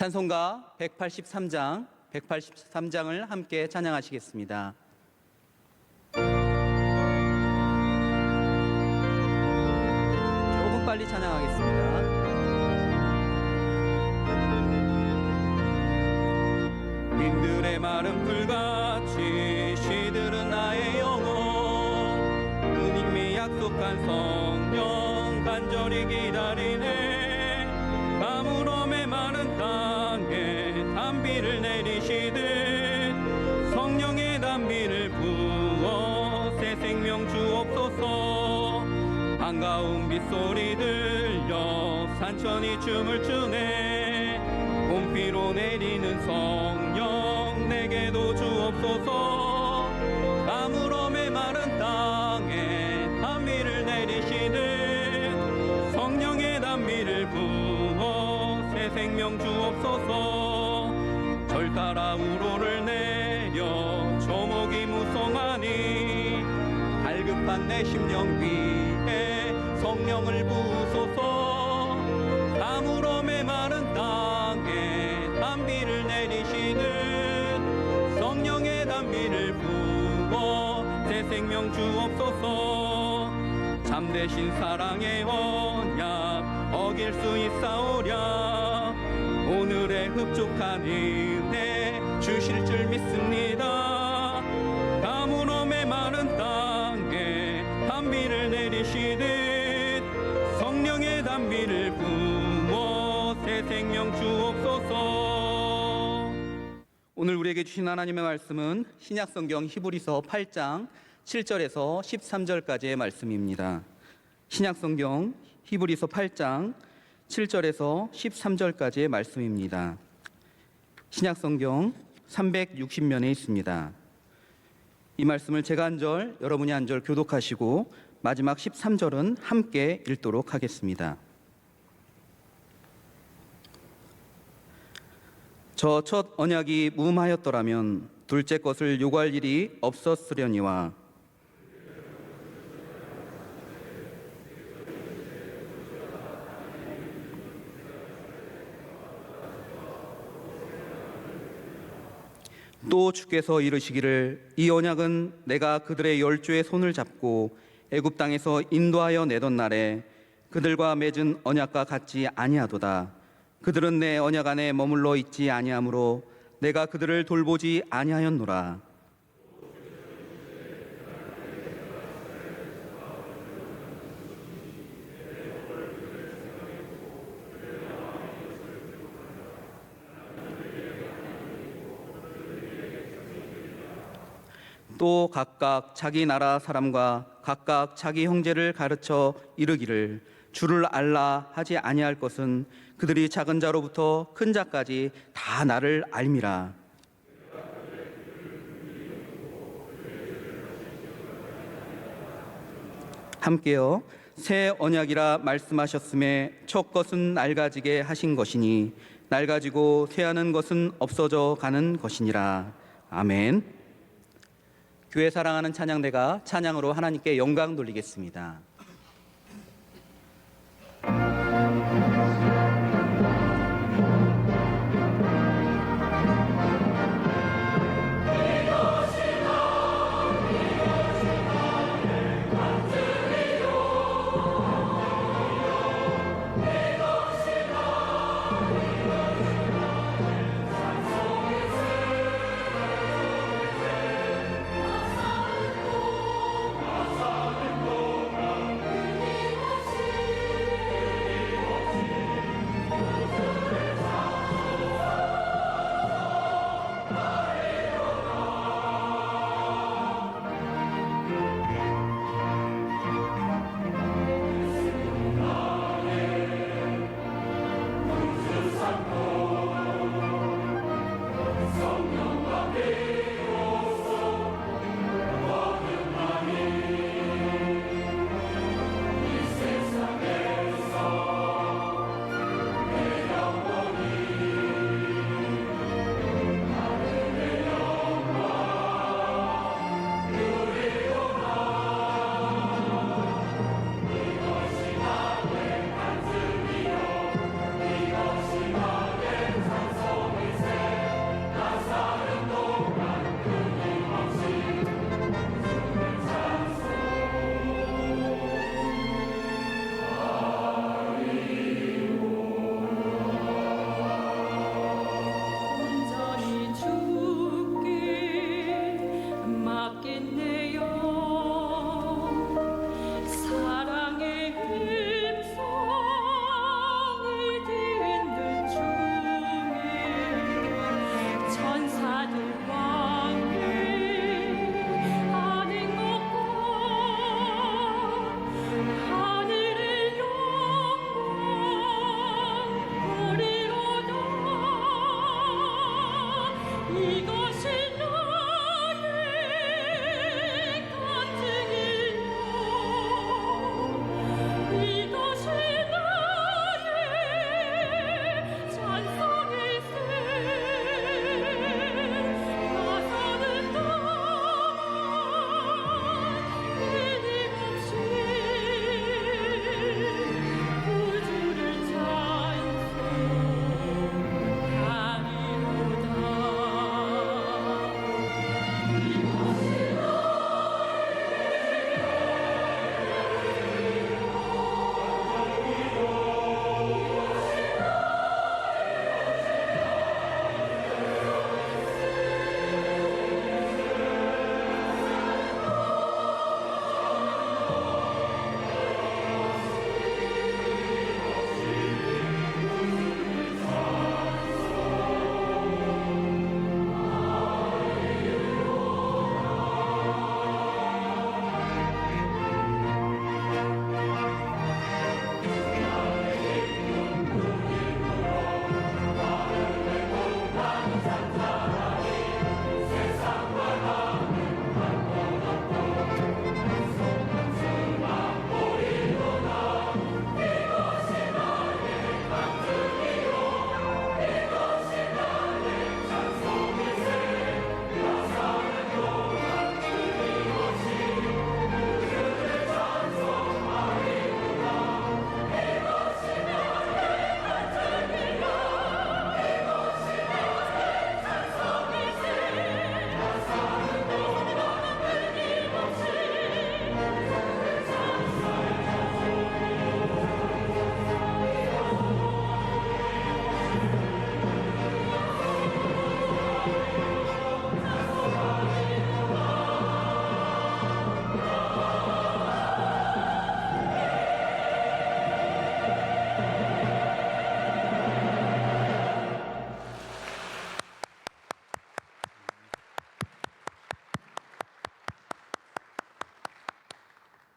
찬송가 183장을 함께 찬양하시겠습니다. 조금 빨리 찬양하겠습니다. 님들의 마른 풀같이 시들은 나의 영혼, 주님이 약속한 성령 간절히 기다리네. 가물음에 마른 땅에 단비를 내리시듯 성령의 단비를 부어 새 생명 주옵소서. 반가운 빗소리 들려 산천이 춤을 추네. 봄비로 내리는 성령 내게도 주옵소서. 가물음에 마른 땅에 단비를 내리시듯 성령의 단비를 부어 새 생명 주옵소서. 절 따라 우로를 내려 조목이 무성하니 갈급한 내 심령 위에 성령을 부으소서. 가물음에 마른 땅에 단비를 내리시듯 성령의 단비를 부어 새 생명 주옵소서. 참되신 사랑의 언약 어길 수 있사오랴. 오늘의 흡족한 은혜 주실 줄 믿습니다. 가물음에 마른 땅에 단비를 내리시듯 성령의 단비를 부어 새 생명 주옵소서. 오늘 우리에게 주신 하나님의 말씀은 신약성경 히브리서 8장 7절에서 13절까지의 말씀입니다. 신약성경 히브리서 8장 7절에서 13절까지의 말씀입니다. 신약성경 360면에 있습니다. 이 말씀을 제가 한 절, 여러분이 한 절 교독하시고 마지막 13절은 함께 읽도록 하겠습니다. 저 첫 언약이 무음하였더라면 둘째 것을 요구할 일이 없었으려니와 또 주께서 이르시기를 이 언약은 내가 그들의 열조의 손을 잡고 애굽 땅에서 인도하여 내던 날에 그들과 맺은 언약과 같지 아니하도다. 그들은 내 언약 안에 머물러 있지 아니하므로 내가 그들을 돌보지 아니하였노라. 또 각각 자기 나라 사람과 각각 자기 형제를 가르쳐 이르기를 주를 알라 하지 아니할 것은 그들이 작은 자로부터 큰 자까지 다 나를 알미라. 함께요. 새 언약이라 말씀하셨음에 첫 것은 낡아지게 하신 것이니 낡아지고 쇠하는 것은 없어져 가는 것이니라. 아멘. 교회 사랑하는 찬양대가 찬양으로 하나님께 영광 돌리겠습니다.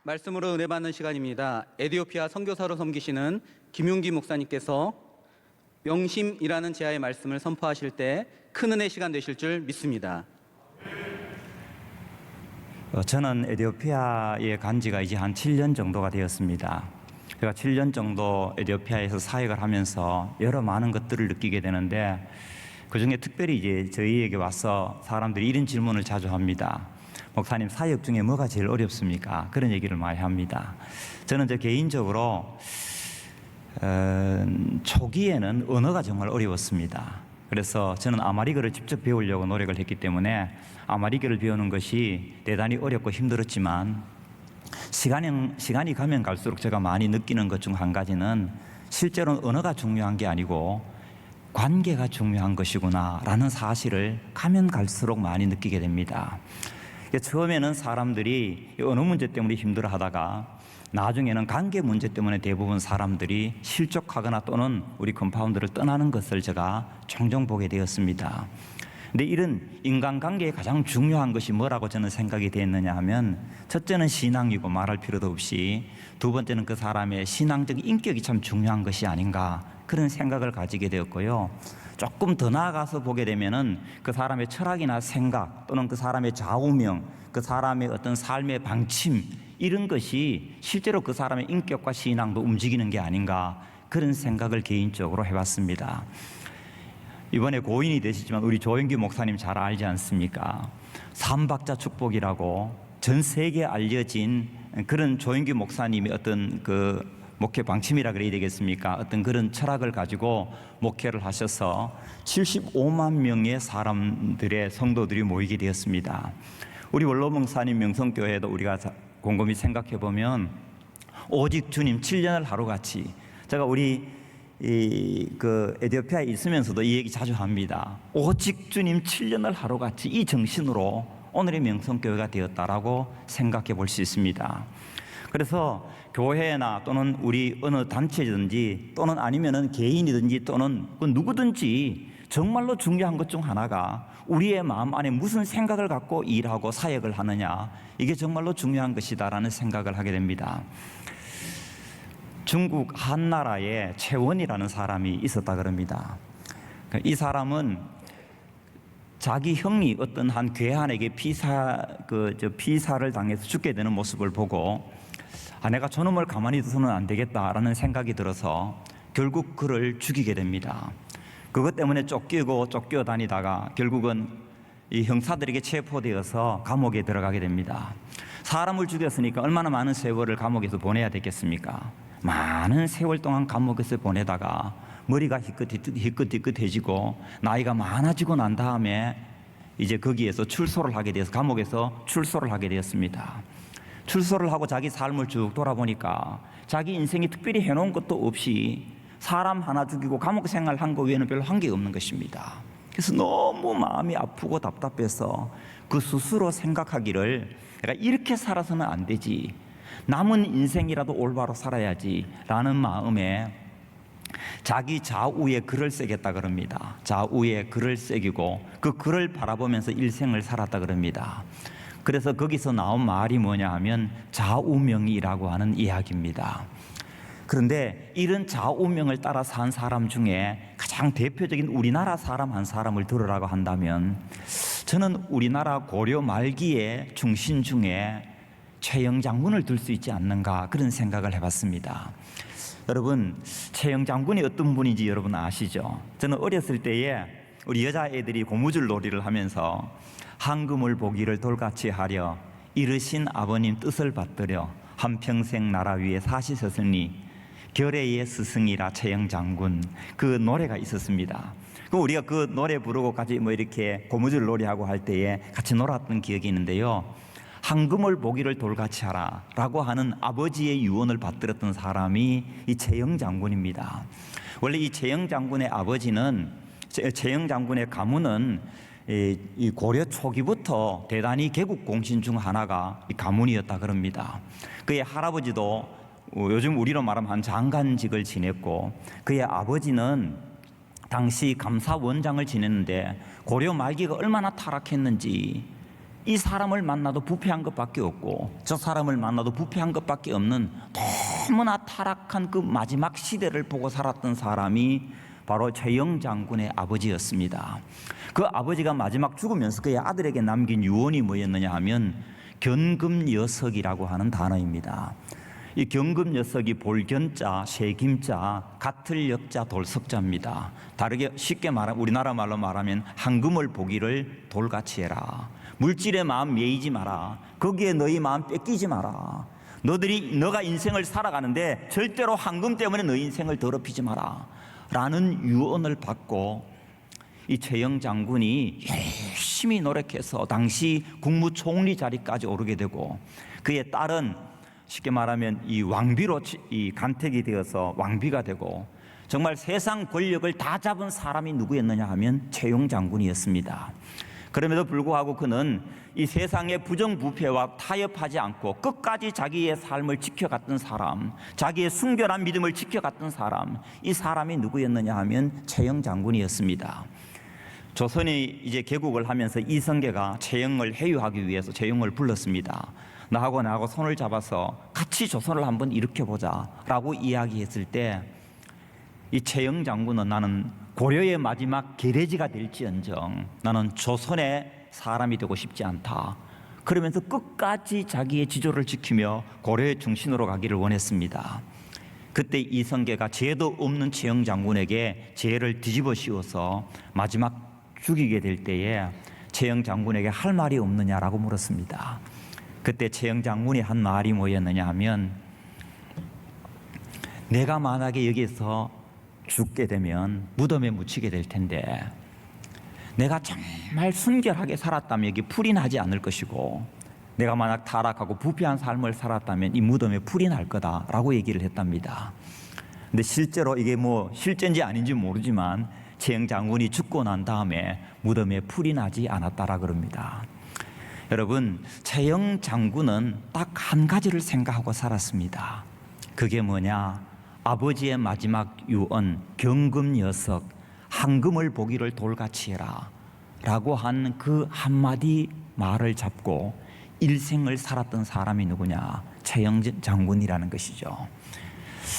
말씀으로 은혜 받는 시간입니다. 에티오피아 선교사로 섬기시는 김윤기 목사님께서 명심이라는 제하의 말씀을 선포하실 때 큰 은혜 시간 되실 줄 믿습니다. 저는 에티오피아에 간 지가 이제 한 7년 정도가 되었습니다. 제가 7년 정도 에티오피아에서 사역을 하면서 여러 많은 것들을 느끼게 되는데, 그중에 특별히 이제 저희에게 와서 사람들이 이런 질문을 자주 합니다. 목사님, 사역 중에 뭐가 제일 어렵습니까? 그런 얘기를 많이 합니다. 저는 개인적으로 초기에는 언어가 정말 어려웠습니다. 그래서 저는 아마리그를 직접 배우려고 노력을 했기 때문에 아마리그를 배우는 것이 대단히 어렵고 힘들었지만, 시간이 가면 갈수록 제가 많이 느끼는 것 중 한 가지는 실제로는 언어가 중요한 게 아니고 관계가 중요한 것이구나 라는 사실을 가면 갈수록 많이 느끼게 됩니다. 처음에는 사람들이 언어 문제 때문에 힘들어하다가 나중에는 관계 문제 때문에 대부분 사람들이 실족하거나 또는 우리 컴파운드를 떠나는 것을 제가 종종 보게 되었습니다. 근데 이런 인간관계에 가장 중요한 것이 뭐라고 저는 생각이 되었느냐 하면, 첫째는 신앙이고 말할 필요도 없이, 두 번째는 그 사람의 신앙적 인격이 참 중요한 것이 아닌가, 그런 생각을 가지게 되었고요. 조금 더 나아가서 보게 되면은 그 사람의 철학이나 생각 또는 그 사람의 좌우명, 그 사람의 어떤 삶의 방침, 이런 것이 실제로 그 사람의 인격과 신앙도 움직이는 게 아닌가, 그런 생각을 개인적으로 해봤습니다. 이번에 고인이 되시지만 우리 조영기 목사님 잘 알지 않습니까? 삼박자 축복이라고 전 세계에 알려진 그런 조영기 목사님의 어떤 그 목회 방침이라 그래야 되겠습니까? 어떤 그런 철학을 가지고 목회를 하셔서 75만 명의 사람들의 성도들이 모이게 되었습니다. 우리 원로 목사님 명성교회도 우리가 곰곰이 생각해 보면, 오직 주님 7년을 하루같이, 제가 우리 에티오피아에 있으면서도 이 얘기 자주 합니다. 오직 주님 7년을 하루같이, 이 정신으로 오늘의 명성교회가 되었다라고 생각해 볼 수 있습니다. 그래서 교회나 또는 우리 어느 단체든지 또는 아니면은 개인이든지 또는 그 누구든지 정말로 중요한 것 중 하나가 우리의 마음 안에 무슨 생각을 갖고 일하고 사역을 하느냐, 이게 정말로 중요한 것이다라는 생각을 하게 됩니다. 중국 한나라에 최원이라는 사람이 있었다 그럽니다. 이 사람은 자기 형이 어떤 한 괴한에게 피사를 당해서 죽게 되는 모습을 보고, 내가 저놈을 가만히 둬서는 안 되겠다라는 생각이 들어서 결국 그를 죽이게 됩니다. 그것 때문에 쫓겨 다니다가 결국은 이 형사들에게 체포되어서 감옥에 들어가게 됩니다. 사람을 죽였으니까 얼마나 많은 세월을 감옥에서 보내야 되겠습니까? 많은 세월 동안 감옥에서 보내다가 머리가 희끗희끗해지고 나이가 많아지고 난 다음에 이제 거기에서 출소를 하게 되어서 감옥에서 출소를 하게 되었습니다. 출소를 하고 자기 삶을 쭉 돌아보니까 자기 인생이 특별히 해놓은 것도 없이 사람 하나 죽이고 감옥 생활한 거 외에는 별로 한 게 없는 것입니다. 그래서 너무 마음이 아프고 답답해서 그 스스로 생각하기를, 내가 이렇게 살아서는 안 되지, 남은 인생이라도 올바로 살아야지 라는 마음에 자기 좌우에 글을 새겼다 그럽니다. 좌우에 글을 새기고 그 글을 바라보면서 일생을 살았다 그럽니다. 그래서 거기서 나온 말이 뭐냐 하면 좌우명이라고 하는 이야기입니다. 그런데 이런 좌우명을 따라 산 사람 중에 가장 대표적인 우리나라 사람 한 사람을 들으라고 한다면, 저는 우리나라 고려 말기의 중신 중에 최영 장군을 들 수 있지 않는가, 그런 생각을 해봤습니다. 여러분, 최영 장군이 어떤 분인지 여러분 아시죠? 저는 어렸을 때에 우리 여자애들이 고무줄 놀이를 하면서 황금을 보기를 돌같이 하려 이르신 아버님 뜻을 받들여 한평생 나라 위에 사시셨으니 결의의 스승이라 최영 장군, 그 노래가 있었습니다. 그 우리가 그 노래 부르고 같이 이렇게 고무줄 놀이하고 할 때에 같이 놀았던 기억이 있는데요. 황금을 보기를 돌같이 하라 라고 하는 아버지의 유언을 받들었던 사람이 이 최영 장군입니다. 원래 이 최영 장군의 아버지는, 최영 장군의 가문은 이 고려 초기부터 대단히 개국 공신 중 하나가 이 가문이었다 그럽니다. 그의 할아버지도 요즘 우리로 말하면 한 장관직을 지냈고, 그의 아버지는 당시 감사원장을 지냈는데 고려 말기가 얼마나 타락했는지 이 사람을 만나도 부패한 것밖에 없고 저 사람을 만나도 부패한 것밖에 없는 너무나 타락한 그 마지막 시대를 보고 살았던 사람이 바로 최영 장군의 아버지였습니다. 그 아버지가 마지막 죽으면서 그의 아들에게 남긴 유언이 뭐였느냐 하면 견금여석이라고 하는 단어입니다. 이 견금여석이 볼견자, 세김자, 같을역자, 돌석자입니다. 다르게 쉽게 말하면 우리나라 말로 말하면 황금을 보기를 돌같이 해라. 물질의 마음 매이지 마라. 거기에 너희 마음 뺏기지 마라. 너가 인생을 살아가는데 절대로 황금 때문에 너희 인생을 더럽히지 마라 라는 유언을 받고 이 최영 장군이 열심히 노력해서 당시 국무총리 자리까지 오르게 되고 그의 딸은 쉽게 말하면 이 왕비로 이 간택이 되어서 왕비가 되고 정말 세상 권력을 다 잡은 사람이 누구였느냐 하면 최영 장군이었습니다. 그럼에도 불구하고 그는 이 세상의 부정부패와 타협하지 않고 끝까지 자기의 삶을 지켜갔던 사람, 자기의 순결한 믿음을 지켜갔던 사람, 이 사람이 누구였느냐 하면 최영 장군이었습니다. 조선이 이제 개국을 하면서 이성계가 최영을 해유하기 위해서 최영을 불렀습니다. 나하고 손을 잡아서 같이 조선을 한번 일으켜보자 라고 이야기했을 때 이 최영 장군은 나는 고려의 마지막 계례지가 될지언정 나는 조선의 사람이 되고 싶지 않다. 그러면서 끝까지 자기의 지조를 지키며 고려의 중심으로 가기를 원했습니다. 그때 이성계가 죄도 없는 최영 장군에게 죄를 뒤집어 씌워서 마지막 죽이게 될 때에 최영 장군에게 할 말이 없느냐라고 물었습니다. 그때 최영 장군이 한 말이 뭐였느냐 하면 내가 만약에 여기서 죽게 되면 무덤에 묻히게 될 텐데 내가 정말 순결하게 살았다면 여기 풀이 나지 않을 것이고 내가 만약 타락하고 부패한 삶을 살았다면 이 무덤에 풀이 날 거다라고 얘기를 했답니다. 근데 실제로 이게 뭐 실제인지 아닌지 모르지만 최영 장군이 죽고 난 다음에 무덤에 풀이 나지 않았다라 그럽니다. 여러분, 최영 장군은 딱 한 가지를 생각하고 살았습니다. 그게 뭐냐? 아버지의 마지막 유언, 경금여석, 황금을 보기를 돌같이 해라 라고 한 그 한마디 말을 잡고 일생을 살았던 사람이 누구냐? 최영 장군이라는 것이죠.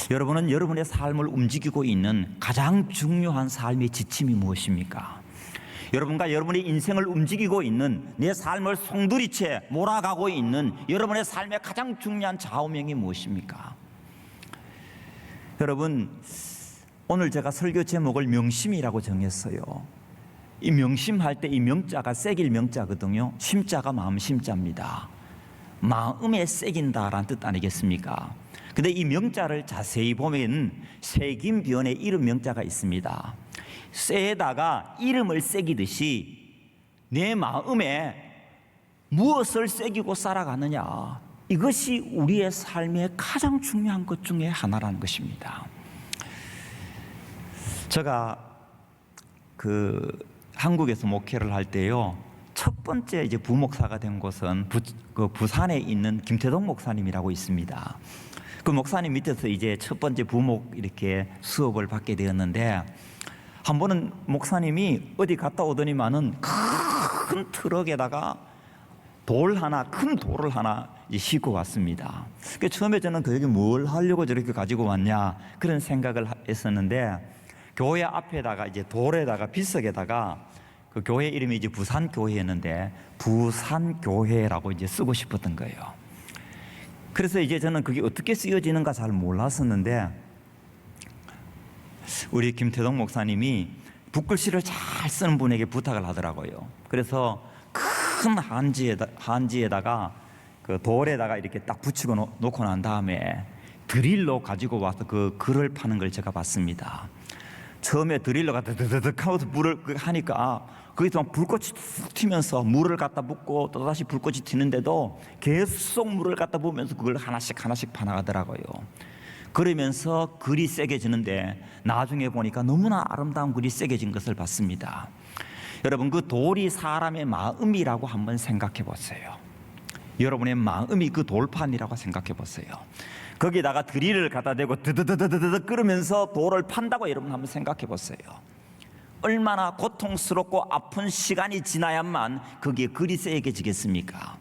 여러분은 여러분의 삶을 움직이고 있는 가장 중요한 삶의 지침이 무엇입니까? 여러분과 여러분의 인생을 움직이고 있는 내 삶을 송두리째 몰아가고 있는 여러분의 삶의 가장 중요한 좌우명이 무엇입니까? 여러분, 오늘 제가 설교 제목을 명심이라고 정했어요. 이 명심할 때 이 명자가 새길 명자거든요. 심자가 마음 심자입니다. 마음에 새긴다라는 뜻 아니겠습니까? 근데 이 명자를 자세히 보면 새김변에 이름 명자가 있습니다. 쇠에다가 이름을 새기듯이 내 마음에 무엇을 새기고 살아가느냐, 이것이 우리의 삶의 가장 중요한 것 중에 하나라는 것입니다. 제가 한국에서 목회를 할 때요, 첫 번째 이제 부목사가 된 곳은 부산에 있는 김태동 목사님이라고 있습니다. 그 목사님 밑에서 이제 첫 번째 부목 이렇게 수업을 받게 되었는데, 한 번은 목사님이 어디 갔다 오더니만은 큰 트럭에다가 큰 돌을 하나 싣고 왔습니다. 그러니까 처음에 저는 여기 뭘 하려고 저렇게 가지고 왔냐 그런 생각을 했었는데, 교회 앞에다가 이제 돌에다가 비석에다가 그 교회 이름이 이제 부산교회였는데 부산교회라고 이제 쓰고 싶었던 거예요. 그래서 이제 저는 그게 어떻게 쓰여지는가 잘 몰랐었는데, 우리 김태동 목사님이 붓글씨를 잘 쓰는 분에게 부탁을 하더라고요. 그래서 큰 한지에다가 그 돌에다가 이렇게 딱 붙이고 놓고 난 다음에 드릴로 가지고 와서 그 글을 파는 걸 제가 봤습니다. 처음에 드릴로가 드드드득 하면서 물을 하니까 거기서 막 불꽃이 툭 튀면서 물을 갖다 붓고 또 다시 불꽃이 튀는데도 계속 물을 갖다 부으면서 그걸 하나씩 파나가더라고요. 그러면서 글이 새겨지는데 나중에 보니까 너무나 아름다운 글이 새겨진 것을 봤습니다. 여러분, 그 돌이 사람의 마음이라고 한번 생각해 보세요. 여러분의 마음이 그 돌판이라고 생각해 보세요. 거기다가 드릴을 갖다 대고 드드드드드드 끓으면서 돌을 판다고 여러분 한번 생각해 보세요. 얼마나 고통스럽고 아픈 시간이 지나야만 그게 그리 새겨지겠습니까?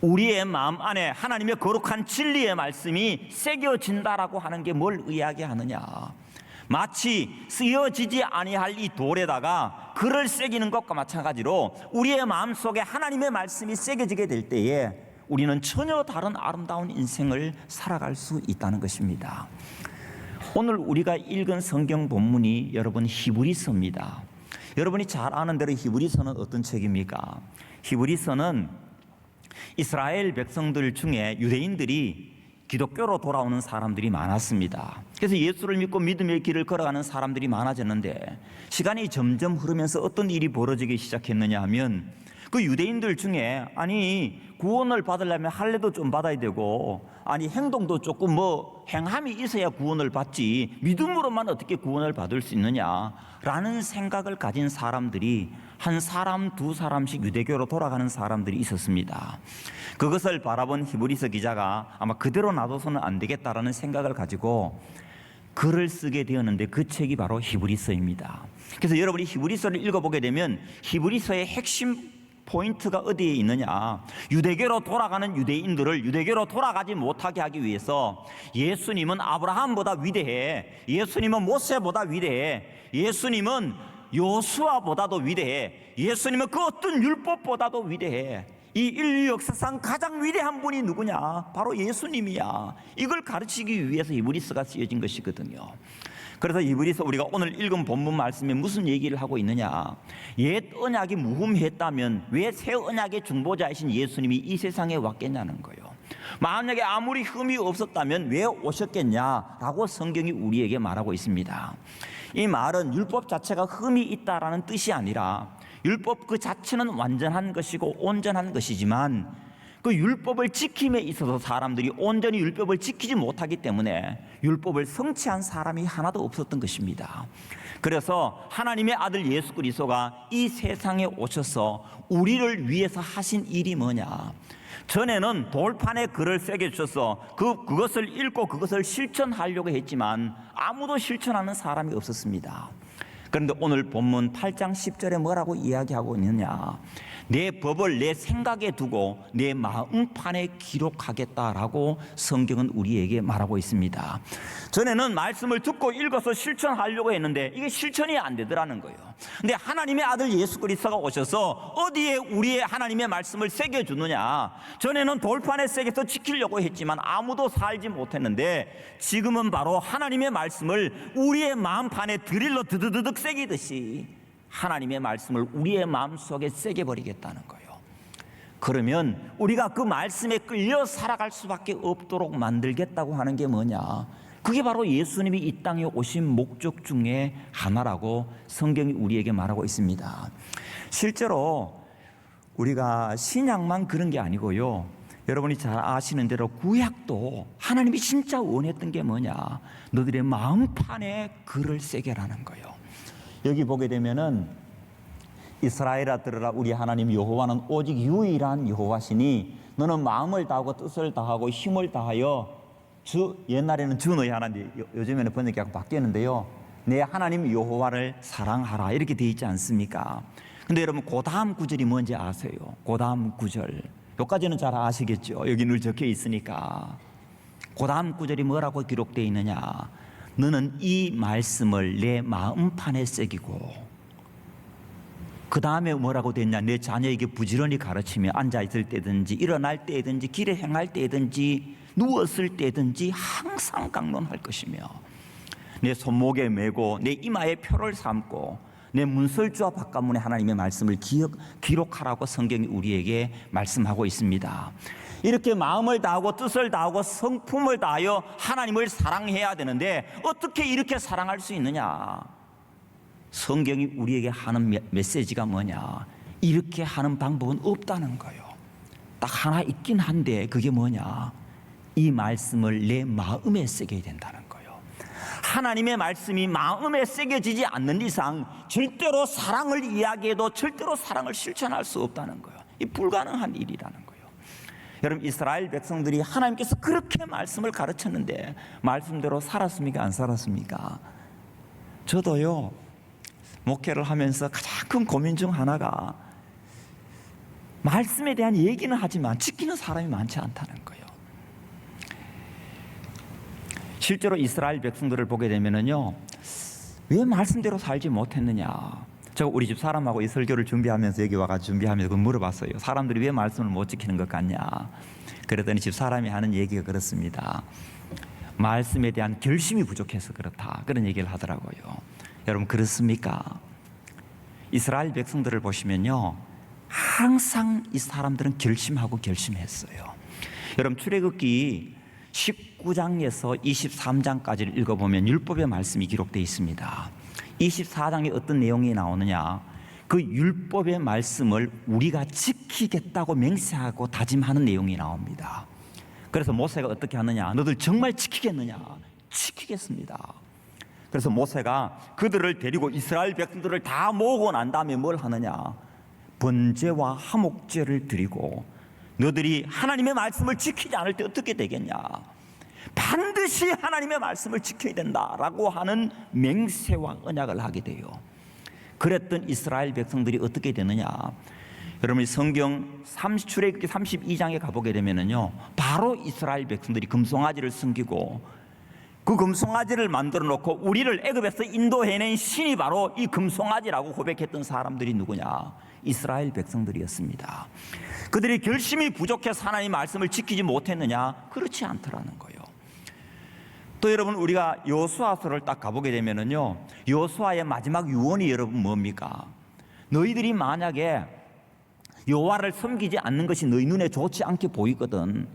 우리의 마음 안에 하나님의 거룩한 진리의 말씀이 새겨진다라고 하는 게 뭘 이야기하느냐? 마치 쓰여지지 아니할 이 돌에다가 글을 새기는 것과 마찬가지로 우리의 마음속에 하나님의 말씀이 새겨지게 될 때에 우리는 전혀 다른 아름다운 인생을 살아갈 수 있다는 것입니다. 오늘 우리가 읽은 성경 본문이 여러분 히브리서입니다. 여러분이 잘 아는 대로 히브리서는 어떤 책입니까? 히브리서는 이스라엘 백성들 중에 유대인들이 기독교로 돌아오는 사람들이 많았습니다. 그래서 예수를 믿고 믿음의 길을 걸어가는 사람들이 많아졌는데 시간이 점점 흐르면서 어떤 일이 벌어지기 시작했느냐 하면 그 유대인들 중에 아니 구원을 받으려면 할례도 좀 받아야 되고 아니 행동도 조금 행함이 있어야 구원을 받지 믿음으로만 어떻게 구원을 받을 수 있느냐라는 생각을 가진 사람들이 한 사람 두 사람씩 유대교로 돌아가는 사람들이 있었습니다. 그것을 바라본 히브리서 기자가 아마 그대로 놔둬서는 안 되겠다라는 생각을 가지고 글을 쓰게 되었는데 그 책이 바로 히브리서입니다. 그래서 여러분이 히브리서를 읽어보게 되면 히브리서의 핵심 포인트가 어디에 있느냐? 유대교로 돌아가는 유대인들을 유대교로 돌아가지 못하게 하기 위해서 예수님은 아브라함보다 위대해, 예수님은 모세보다 위대해, 예수님은 요수아보다도 위대해, 예수님은 그 어떤 율법보다도 위대해. 이 인류 역사상 가장 위대한 분이 누구냐? 바로 예수님이야. 이걸 가르치기 위해서 히브리서가 쓰여진 것이거든요. 그래서 히브리서 우리가 오늘 읽은 본문 말씀에 무슨 얘기를 하고 있느냐? 옛 언약이 무흠했다면 왜 새 언약의 중보자이신 예수님이 이 세상에 왔겠냐는 거예요. 만약에 아무리 흠이 없었다면 왜 오셨겠냐라고 성경이 우리에게 말하고 있습니다. 이 말은 율법 자체가 흠이 있다라는 뜻이 아니라 율법 그 자체는 완전한 것이고 온전한 것이지만 그 율법을 지킴에 있어서 사람들이 온전히 율법을 지키지 못하기 때문에 율법을 성취한 사람이 하나도 없었던 것입니다. 그래서 하나님의 아들 예수 그리스도가 이 세상에 오셔서 우리를 위해서 하신 일이 뭐냐? 전에는 돌판에 글을 새겨주셔서 그것을 읽고 그것을 실천하려고 했지만 아무도 실천하는 사람이 없었습니다. 그런데 오늘 본문 8장 10절에 뭐라고 이야기하고 있느냐? 내 법을 내 생각에 두고 내 마음판에 기록하겠다라고 성경은 우리에게 말하고 있습니다. 전에는 말씀을 듣고 읽어서 실천하려고 했는데 이게 실천이 안 되더라는 거예요. 근데 하나님의 아들 예수 그리스도가 오셔서 어디에 우리의 하나님의 말씀을 새겨주느냐? 전에는 돌판에 새겨서 지키려고 했지만 아무도 살지 못했는데 지금은 바로 하나님의 말씀을 우리의 마음판에 드릴로 드드드득 새기듯이 하나님의 말씀을 우리의 마음속에 새겨버리겠다는 거예요. 그러면 우리가 그 말씀에 끌려 살아갈 수밖에 없도록 만들겠다고 하는 게 뭐냐? 그게 바로 예수님이 이 땅에 오신 목적 중에 하나라고 성경이 우리에게 말하고 있습니다. 실제로 우리가 신약만 그런 게 아니고요, 여러분이 잘 아시는 대로 구약도 하나님이 진짜 원했던 게 뭐냐? 너들의 마음판에 글을 새겨라는 거예요. 여기 보게 되면은 이스라엘아 들으라, 우리 하나님 여호와는 오직 유일한 여호와시니 너는 마음을 다하고 뜻을 다하고 힘을 다하여 옛날에는 주 너희 하나님, 요즘에는 번역이 약간 바뀌었는데요, 내 하나님 여호와를 사랑하라 이렇게 되어 있지 않습니까? 근데 여러분 그 다음 구절이 뭔지 아세요? 그 다음 구절, 여기까지는 잘 아시겠죠? 여기 늘 적혀 있으니까. 그 다음 구절이 뭐라고 기록되어 있느냐? 너는 이 말씀을 내 마음판에 새기고, 그 다음에 뭐라고 됐냐? 내 자녀에게 부지런히 가르치며 앉아있을 때든지 일어날 때든지 길에 행할 때든지 누웠을 때든지 항상 강론할 것이며 내 손목에 메고 내 이마에 표를 삼고 내 문설주와 바깥문에 하나님의 말씀을 기록하라고 성경이 우리에게 말씀하고 있습니다. 이렇게 마음을 다하고 뜻을 다하고 성품을 다하여 하나님을 사랑해야 되는데 어떻게 이렇게 사랑할 수 있느냐? 성경이 우리에게 하는 메시지가 뭐냐? 이렇게 하는 방법은 없다는 거예요. 딱 하나 있긴 한데 그게 뭐냐? 이 말씀을 내 마음에 새겨야 된다는 거예요. 하나님의 말씀이 마음에 새겨지지 않는 이상 절대로 사랑을 이야기해도 절대로 사랑을 실천할 수 없다는 거예요. 이 불가능한 일이라는 거예요. 여러분, 이스라엘 백성들이 하나님께서 그렇게 말씀을 가르쳤는데 말씀대로 살았습니까? 안 살았습니까? 저도요, 목회를 하면서 가장 큰 고민 중 하나가 말씀에 대한 얘기는 하지만 지키는 사람이 많지 않다는 거예요. 실제로 이스라엘 백성들을 보게 되면은요, 왜 말씀대로 살지 못했느냐. 제가 우리 집 사람하고 이 설교를 준비하면서 여기 와가지고 준비하면서 그걸 물어봤어요. 사람들이 왜 말씀을 못 지키는 것 같냐. 그랬더니 집 사람이 하는 얘기가 그렇습니다. 말씀에 대한 결심이 부족해서 그렇다, 그런 얘기를 하더라고요. 여러분, 그렇습니까? 이스라엘 백성들을 보시면요, 항상 이 사람들은 결심하고 결심했어요. 여러분, 출애굽기 19장에서 23장까지를 읽어보면 율법의 말씀이 기록되어 있습니다. 24장에 어떤 내용이 나오느냐, 그 율법의 말씀을 우리가 지키겠다고 맹세하고 다짐하는 내용이 나옵니다. 그래서 모세가 어떻게 하느냐, 너들 정말 지키겠느냐? 지키겠습니다. 그래서 모세가 그들을 데리고 이스라엘 백성들을 다 모으고 난 다음에 뭘 하느냐, 번제와 화목제를 드리고 너들이 하나님의 말씀을 지키지 않을 때 어떻게 되겠냐, 반드시 하나님의 말씀을 지켜야 된다라고 하는 맹세와 언약을 하게 돼요. 그랬던 이스라엘 백성들이 어떻게 되느냐, 여러분이 성경 출애굽기 32장에 가보게 되면은요, 바로 이스라엘 백성들이 금송아지를 섬기고 그 금송아지를 만들어 놓고 우리를 애굽에서 인도해낸 신이 바로 이 금송아지라고 고백했던 사람들이 누구냐, 이스라엘 백성들이었습니다. 그들이 결심이 부족해서 하나님의 말씀을 지키지 못했느냐? 그렇지 않더라는 거예요. 또 여러분, 우리가 여호수아서를 딱 가보게 되면은요, 여호수아의 마지막 유언이 여러분 뭡니까? 너희들이 만약에 여호와를 섬기지 않는 것이 너희 눈에 좋지 않게 보이거든,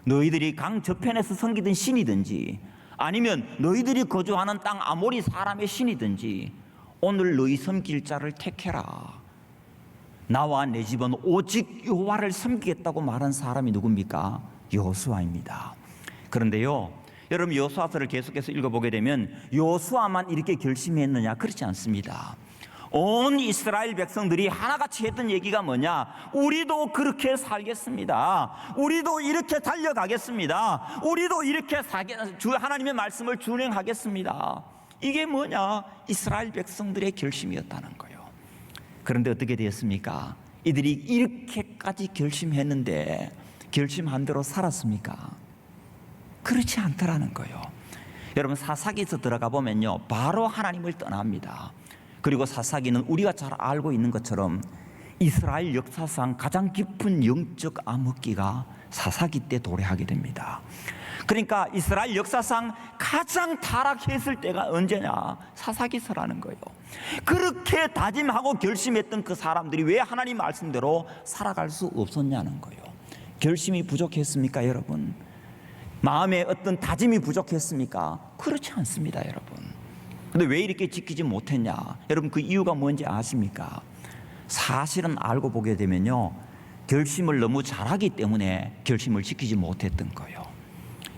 너희들이 강 저편에서 섬기던 신이든지 아니면 너희들이 거주하는 땅 아모리 사람의 신이든지 오늘 너희 섬길 자를 택해라. 나와 내 집은 오직 여호와를 섬기겠다고 말한 사람이 누굽니까? 여호수아입니다. 그런데요, 여러분, 여호수아서를 계속해서 읽어보게 되면 여호수아만 이렇게 결심했느냐? 그렇지 않습니다. 온 이스라엘 백성들이 하나같이 했던 얘기가 뭐냐? 우리도 그렇게 살겠습니다. 우리도 이렇게 달려가겠습니다. 우리도 이렇게 하나님의 말씀을 준행하겠습니다. 이게 뭐냐? 이스라엘 백성들의 결심이었다는 거예요. 그런데 어떻게 되었습니까? 이들이 이렇게까지 결심했는데 결심한 대로 살았습니까? 그렇지 않더라는 거예요. 여러분, 사사기에서 들어가 보면요, 바로 하나님을 떠납니다. 그리고 사사기는 우리가 잘 알고 있는 것처럼 이스라엘 역사상 가장 깊은 영적 암흑기가 사사기 때 도래하게 됩니다. 그러니까 이스라엘 역사상 가장 타락했을 때가 언제냐? 사사기서라는 거예요. 그렇게 다짐하고 결심했던 그 사람들이 왜 하나님 말씀대로 살아갈 수 없었냐는 거예요. 결심이 부족했습니까, 여러분? 마음에 어떤 다짐이 부족했습니까? 그렇지 않습니다, 여러분. 근데 왜 이렇게 지키지 못했냐? 여러분, 그 이유가 뭔지 아십니까? 사실은 알고 보게 되면요, 결심을 너무 잘하기 때문에 결심을 지키지 못했던 거예요.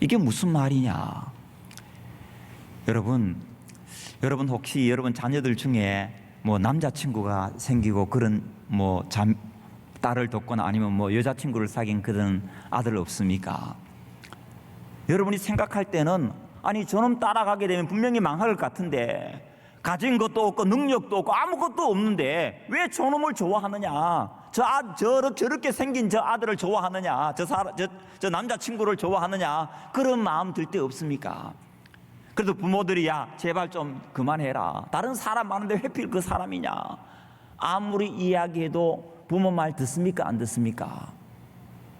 이게 무슨 말이냐? 여러분 혹시 여러분 자녀들 중에 뭐 남자친구가 생기고 그런 뭐 딸을 돕거나 아니면 뭐 여자친구를 사귄 그런 아들 없습니까? 여러분이 생각할 때는 아니, 저놈 따라가게 되면 분명히 망할 것 같은데 가진 것도 없고 능력도 없고 아무것도 없는데 왜 저놈을 좋아하느냐? 저렇게 생긴 저 아들을 좋아하느냐? 저 남자친구를 좋아하느냐? 그런 마음 들 때 없습니까? 그래도 부모들이 야, 제발 좀 그만해라. 다른 사람 많은데 회필 그 사람이냐? 아무리 이야기해도 부모 말 듣습니까? 안 듣습니까?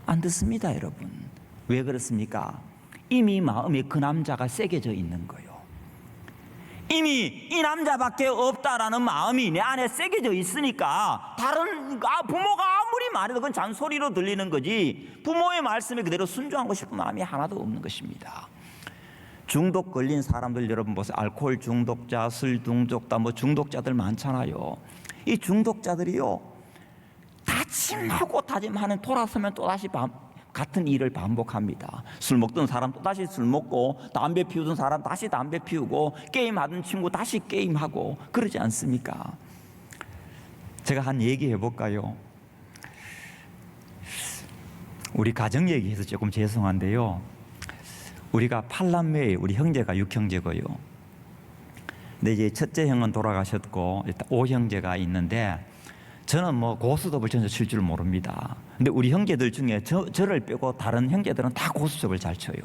안 듣습니다, 여러분. 왜 그렇습니까? 이미 마음에 그 남자가 새겨져 있는 거예요. 이미 이 남자밖에 없다라는 마음이 내 안에 새겨져 있으니까 부모가 아무리 말해도 그건 잔소리로 들리는 거지 부모의 말씀에 그대로 순종하고 싶은 마음이 하나도 없는 것입니다. 중독 걸린 사람들 여러분 보세요. 알코올 중독자, 술 중독자, 뭐 중독자들 많잖아요. 이 중독자들이요, 다짐하고 다짐하는 돌아서면 또다시 같은 일을 반복합니다. 술 먹던 사람 또다시 술 먹고, 담배 피우던 사람 다시 담배 피우고, 게임하던 친구 다시 게임하고, 그러지 않습니까? 제가 한 얘기 해볼까요? 우리 가정 얘기해서 조금 죄송한데요, 우리가 8남매에 우리 형제가 6형제고요, 근데 이제 첫째 형은 돌아가셨고 일단 5형제가 있는데 저는 뭐 고스톱을 전혀 칠 줄 모릅니다. 근데 우리 형제들 중에 저를 빼고 다른 형제들은 다 고스톱을 잘 쳐요.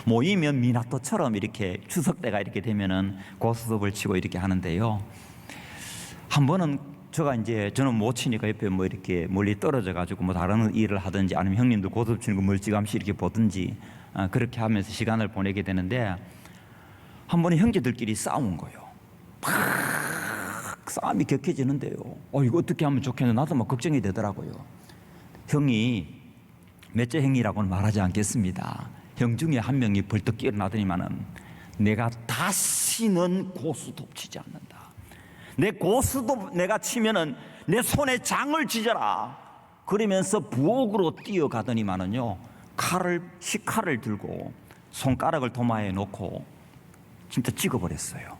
모이면 미나토처럼 이렇게 추석 때가 이렇게 되면은 고스톱을 치고 이렇게 하는데요. 한 번은 저는 못 치니까 옆에 뭐 이렇게 멀리 떨어져 가지고 뭐 다른 일을 하든지 아니면 형님들 고스톱 치는 거 멀찌감치 이렇게 보든지 그렇게 하면서 시간을 보내게 되는데 한 번에 형제들끼리 싸운 거예요. 막 싸움이 격해지는데요. 이거 어떻게 하면 좋겠나 나도 막 걱정이 되더라고요. 형이 몇째 형이라고는 말하지 않겠습니다. 형 중에 한 명이 벌떡 일어나더니만은 내가 다시는 고스톱 치지 않는다. 내 고스톱 내가 치면은 내 손에 장을 찢어라. 그러면서 부엌으로 뛰어가더니만은요 식칼을 들고 손가락을 도마에 놓고 진짜 찍어버렸어요.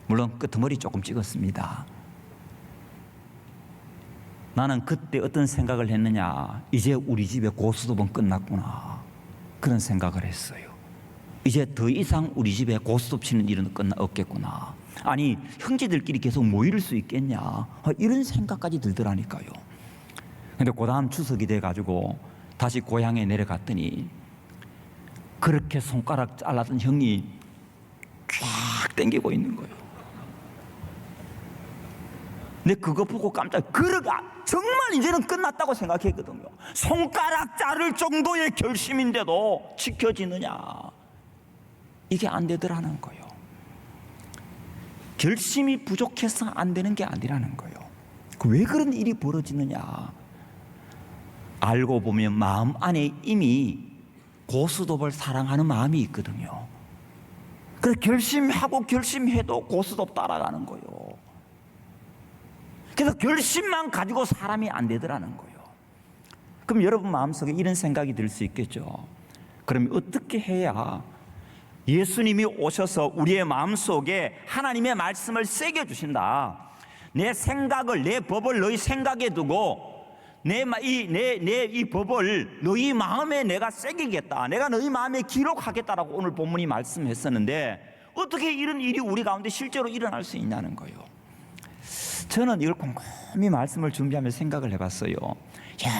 물론 끄트머리 조금 찍었습니다. 나는 그때 어떤 생각을 했느냐, 이제 우리 집에 고스톱은 끝났구나 그런 생각을 했어요. 이제 더 이상 우리 집에 고스톱 치는 일은 없겠구나. 아니 형제들끼리 계속 모일 수 있겠냐 이런 생각까지 들더라니까요. 근데 그 다음 추석이 돼가지고 다시 고향에 내려갔더니 그렇게 손가락 잘랐던 형이 쫙 당기고 있는 거예요. 근데 그거 보고 깜짝 정말 이제는 끝났다고 생각했거든요. 손가락 자를 정도의 결심인데도 지켜지느냐, 이게 안 되더라는 거예요. 결심이 부족해서 안 되는 게 아니라는 거예요. 왜 그런 일이 벌어지느냐, 알고 보면 마음 안에 이미 고스톱을 사랑하는 마음이 있거든요. 그래서 결심해도 고스톱 따라가는 거예요. 그래서 결심만 가지고 사람이 안 되더라는 거예요. 그럼 여러분 마음속에 이런 생각이 들 수 있겠죠. 그럼 어떻게 해야 예수님이 오셔서 우리의 마음속에 하나님의 말씀을 새겨 주신다. 내 생각을, 내 법을 너희 생각에 두고 이 법을 너희 마음에 내가 새기겠다. 내가 너희 마음에 기록하겠다라고 오늘 본문이 말씀했었는데 어떻게 이런 일이 우리 가운데 실제로 일어날 수 있냐는 거예요. 저는 이걸 곰곰이 말씀을 준비하면서 생각을 해봤어요.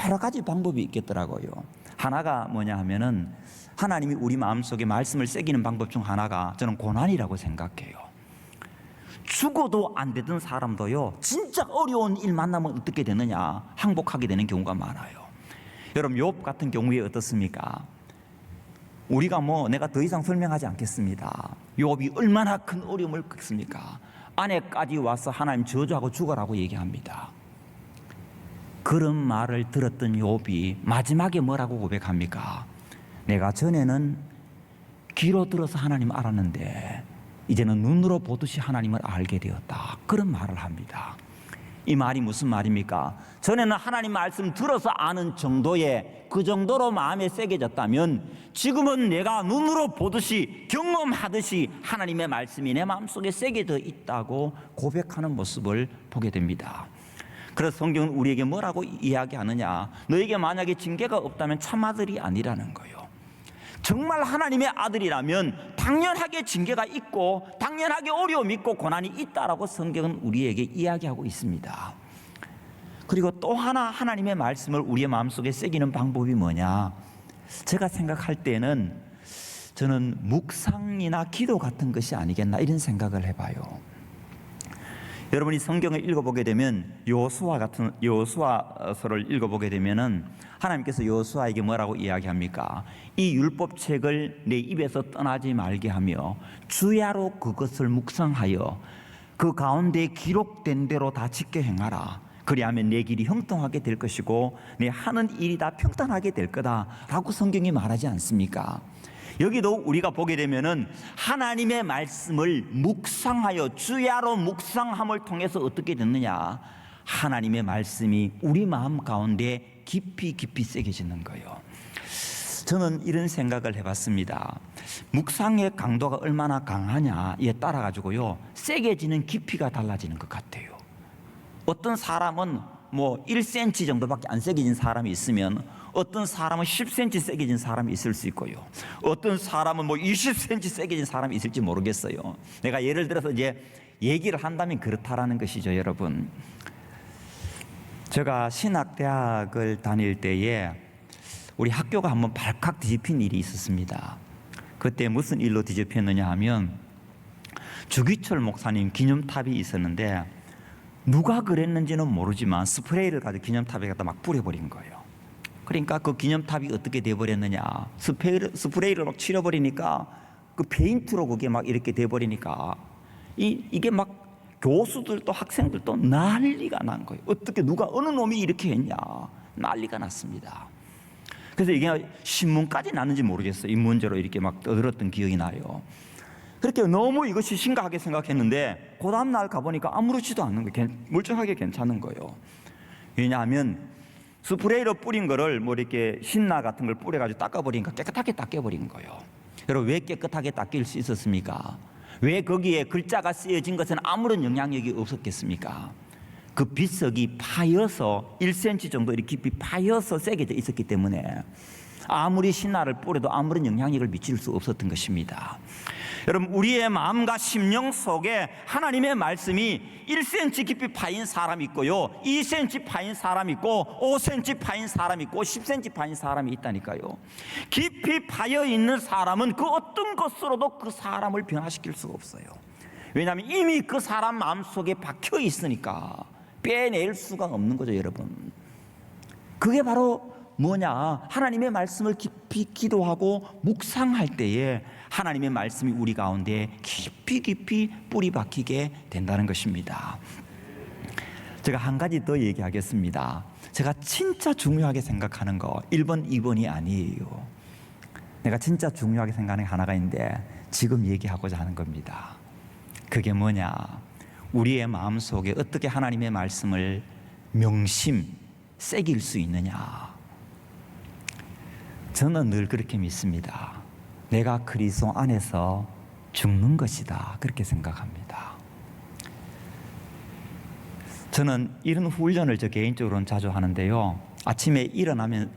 여러 가지 방법이 있겠더라고요. 하나가 뭐냐 하면은 하나님이 우리 마음속에 말씀을 새기는 방법 중 하나가 저는 고난이라고 생각해요. 죽어도 안 되던 사람도요 진짜 어려운 일 만나면 어떻게 되느냐, 항복하게 되는 경우가 많아요. 여러분 욥 같은 경우에 어떻습니까? 우리가 내가 더 이상 설명하지 않겠습니다. 욥이 얼마나 큰 어려움을 겪습니까? 아내까지 와서 하나님 저주하고 죽어라고 얘기합니다. 그런 말을 들었던 욥이 마지막에 뭐라고 고백합니까? 내가 전에는 귀로 들어서 하나님 알았는데 이제는 눈으로 보듯이 하나님을 알게 되었다. 그런 말을 합니다. 이 말이 무슨 말입니까? 전에는 하나님 말씀 들어서 아는 정도의 그 정도로 마음에 새겨졌다면 지금은 내가 눈으로 보듯이 경험하듯이 하나님의 말씀이 내 마음속에 새겨져 있다고 고백하는 모습을 보게 됩니다. 그래서 성경은 우리에게 뭐라고 이야기하느냐, 너에게 만약에 징계가 없다면 참아들이 아니라는 거예요. 정말 하나님의 아들이라면 당연하게 징계가 있고 당연하게 어려움이 있고 고난이 있다라고 성경은 우리에게 이야기하고 있습니다. 그리고 또 하나 하나님의 말씀을 우리의 마음속에 새기는 방법이 뭐냐, 제가 생각할 때는 저는 묵상이나 기도 같은 것이 아니겠나 이런 생각을 해봐요. 여러분이 성경을 읽어보게 되면 여호수아서를 읽어보게 되면은 하나님께서 여호수아에게 뭐라고 이야기합니까? 이 율법책을 내 입에서 떠나지 말게 하며 주야로 그것을 묵상하여 그 가운데 기록된 대로 다 지켜 행하라. 그리하면 내 길이 형통하게 될 것이고 내 하는 일이 다 평탄하게 될 거다라고 성경이 말하지 않습니까? 여기도 우리가 보게 되면은 하나님의 말씀을 묵상하여 주야로 묵상함을 통해서 어떻게 됐느냐, 하나님의 말씀이 우리 마음 가운데 깊이 새겨지는 거예요. 저는 이런 생각을 해봤습니다. 묵상의 강도가 얼마나 강하냐에 따라 가지고요 새겨지는 깊이가 달라지는 것 같아요. 어떤 사람은 1cm 정도밖에 안 새겨진 사람이 있으면 어떤 사람은 10cm 세게진 사람이 있을 수 있고요. 어떤 사람은 뭐 20cm 세게진 사람이 있을지 모르겠어요. 내가 예를 들어서 이제 얘기를 한다면 그렇다라는 것이죠, 여러분. 제가 신학대학을 다닐 때에 우리 학교가 한번 발칵 뒤집힌 일이 있었습니다. 그때 무슨 일로 뒤집혔느냐 하면 주기철 목사님 기념탑이 있었는데 누가 그랬는지는 모르지만 스프레이를 가지고 기념탑에 갖다 막 뿌려버린 거예요. 그러니까 그 기념탑이 어떻게 돼버렸느냐, 스프레이를 막 칠해버리니까 그 페인트로 그게 막 이렇게 돼버리니까 이게 막 교수들도 학생들도 난리가 난 거예요. 어떻게 누가 어느 놈이 이렇게 했냐, 난리가 났습니다. 그래서 이게 신문까지 났는지 모르겠어요. 이 문제로 이렇게 막 떠들었던 기억이 나요. 그렇게 너무 이것이 심각하게 생각했는데 그 다음 날 가보니까 아무렇지도 않는 거예요. 멀쩡하게 괜찮은 거예요. 왜냐하면 스프레이로 뿌린 거를 뭐 이렇게 신나 같은 걸 뿌려가지고 닦아버리니까 깨끗하게 닦여버린 거예요. 여러분, 왜 깨끗하게 닦일 수 있었습니까? 왜 거기에 글자가 쓰여진 것은 아무런 영향력이 없었겠습니까? 그 빗석이 파여서 1cm 정도 이렇게 깊이 파여서 새겨져 있었기 때문에 아무리 신화를 뿌려도 아무런 영향력을 미칠 수 없었던 것입니다. 여러분, 우리의 마음과 심령 속에 하나님의 말씀이 1cm 깊이 파인 사람이 있고요, 2cm 파인 사람이 있고 5cm 파인 사람이 있고 10cm 파인 사람이 있다니까요. 깊이 파여 있는 사람은 그 어떤 것으로도 그 사람을 변화시킬 수가 없어요. 왜냐하면 이미 그 사람 마음속에 박혀 있으니까 빼낼 수가 없는 거죠, 여러분. 그게 바로 뭐냐, 하나님의 말씀을 깊이 기도하고 묵상할 때에 하나님의 말씀이 우리 가운데 깊이 뿌리 박히게 된다는 것입니다. 제가 한 가지 더 얘기하겠습니다. 제가 진짜 중요하게 생각하는 거 1번, 2번이 아니에요. 내가 진짜 중요하게 생각하는 게 하나가 있는데 지금 얘기하고자 하는 겁니다. 그게 뭐냐, 우리의 마음속에 어떻게 하나님의 말씀을 명심, 새길 수 있느냐. 저는 늘 그렇게 믿습니다. 내가 그리스도 안에서 죽는 것이다, 그렇게 생각합니다. 저는 이런 훈련을 저 개인적으로는 자주 하는데요, 아침에 일어나면서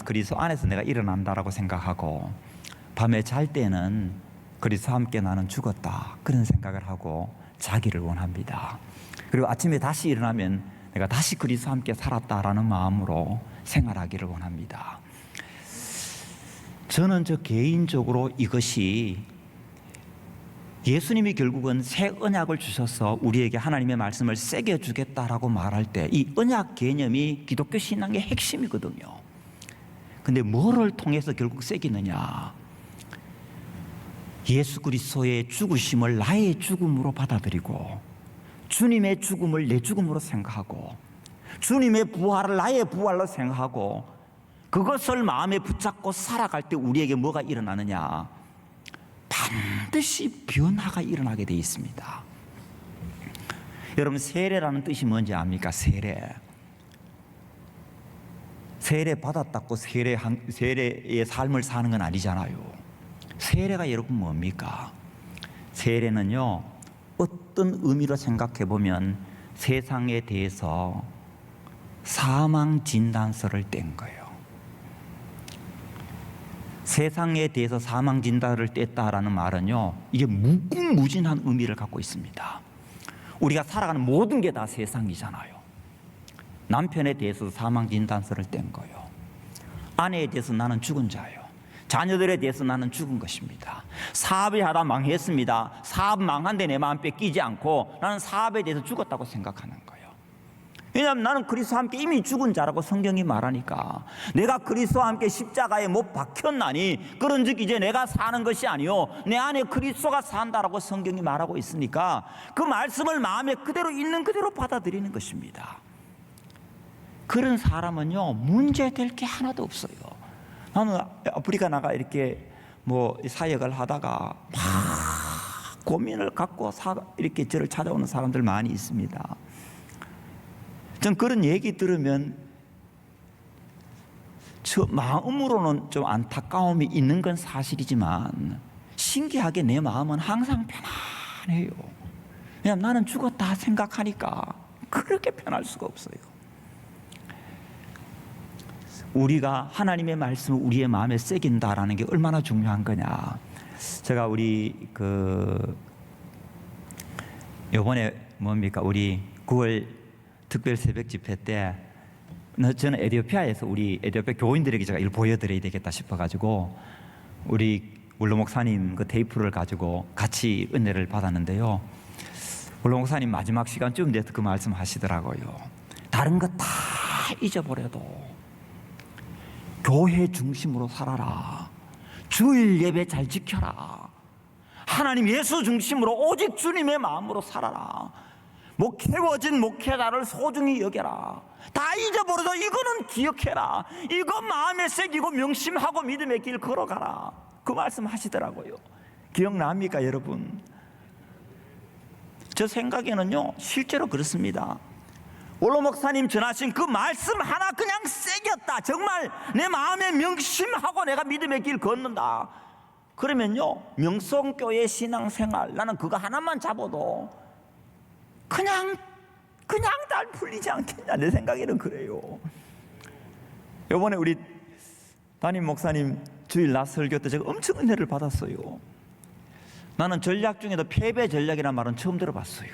그리스도 안에서 내가 일어난다라고 생각하고, 밤에 잘 때는 그리스도와 함께 나는 죽었다, 그런 생각을 하고 자기를 원합니다. 그리고 아침에 다시 일어나면 내가 다시 그리스도와 함께 살았다라는 마음으로 생활하기를 원합니다. 저는 저 개인적으로 이것이 예수님이 결국은 새 언약을 주셔서 우리에게 하나님의 말씀을 새겨주겠다라고 말할 때 이 언약 개념이 기독교 신앙의 핵심이거든요. 근데 뭐를 통해서 결국 새기느냐, 예수 그리스도의 죽으심을 나의 죽음으로 받아들이고 주님의 죽음을 내 죽음으로 생각하고 주님의 부활을 나의 부활로 생각하고 그것을 마음에 붙잡고 살아갈 때 우리에게 뭐가 일어나느냐, 반드시 변화가 일어나게 되어 있습니다. 여러분, 세례라는 뜻이 뭔지 압니까? 세례 받았다고 세례의 삶을 사는 건 아니잖아요. 세례가 여러분 뭡니까? 세례는요, 어떤 의미로 생각해 보면 세상에 대해서 사망 진단서를 뗀 거예요. 세상에 대해서 사망 진단을 뗐다라는 말은요, 이게 무궁무진한 의미를 갖고 있습니다. 우리가 살아가는 모든 게 다 세상이잖아요. 남편에 대해서 사망 진단서를 뗀 거예요. 아내에 대해서 나는 죽은 자예요. 자녀들에 대해서 나는 죽은 것입니다. 사업을 하다 망했습니다. 사업 망한데 내 마음 뺏기지 않고 나는 사업에 대해서 죽었다고 생각하는 거예요. 왜냐하면 나는 그리스도와 함께 이미 죽은 자라고 성경이 말하니까, 내가 그리스도와 함께 십자가에 못 박혔나니 그런즉 이제 내가 사는 것이 아니요 내 안에 그리스도가 산다라고 성경이 말하고 있으니까 그 말씀을 마음에 그대로 있는 그대로 받아들이는 것입니다. 그런 사람은요, 문제될 게 하나도 없어요. 나는 아프리카 나가 이렇게 뭐 사역을 하다가 막 고민을 갖고 이렇게 저를 찾아오는 사람들 많이 있습니다. 전 그런 얘기 들으면 저 마음으로는 좀 안타까움이 있는 건 사실이지만 신기하게 내 마음은 항상 편안해요. 왜냐하면 나는 죽었다 생각하니까 그렇게 편할 수가 없어요. 우리가 하나님의 말씀을 우리의 마음에 새긴다라는 게 얼마나 중요한 거냐. 제가 우리 요번에 우리 9월 특별 새벽 집회 때 저는 에티오피아에서 우리 에티오피아 교인들에게 제가 이걸 보여드려야 되겠다 싶어가지고 우리 울로 목사님 그 테이프를 가지고 같이 은혜를 받았는데요. 울로 목사님 마지막 시간쯤 돼서 그 말씀 하시더라고요. 다른 거 다 잊어버려도 교회 중심으로 살아라. 주일 예배 잘 지켜라. 하나님 예수 중심으로 오직 주님의 마음으로 살아라. 세워진 목회자를 소중히 여겨라. 다 잊어버려도 이거는 기억해라. 이거 마음에 새기고 명심하고 믿음의 길 걸어가라. 그 말씀 하시더라고요. 기억납니까 여러분? 저 생각에는요 실제로 그렇습니다. 원로 목사님 전하신 그 말씀 하나 그냥 새겼다. 정말 내 마음에 명심하고 내가 믿음의 길 걷는다. 그러면요 명성교회 신앙생활 나는 그거 하나만 잡아도 그냥 잘 풀리지 않겠냐. 내 생각에는 그래요. 이번에 우리 담임 목사님 주일 낮 설교 때 제가 엄청 은혜를 받았어요. 나는 전략 중에도 패배 전략이라는 말은 처음 들어봤어요.